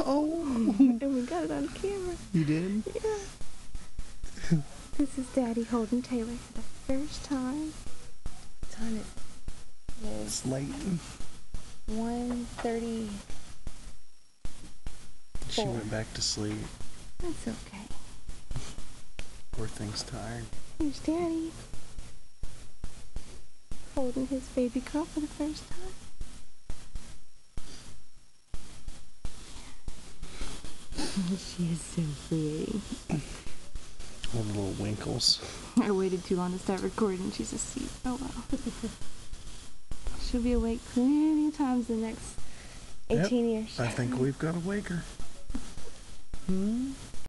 Oh. And we got it on camera. You did? Yeah. This is Daddy holding Taylor for the first time. The time is It's late. 1:30. She went back to sleep. That's okay. Poor thing's tired. Here's Daddy holding his baby girl for the first time. She is so pretty. All the little winkles. I waited too long to start recording. She's asleep. Oh well. She'll be awake plenty of times the next 18 years. I think we've got to wake her.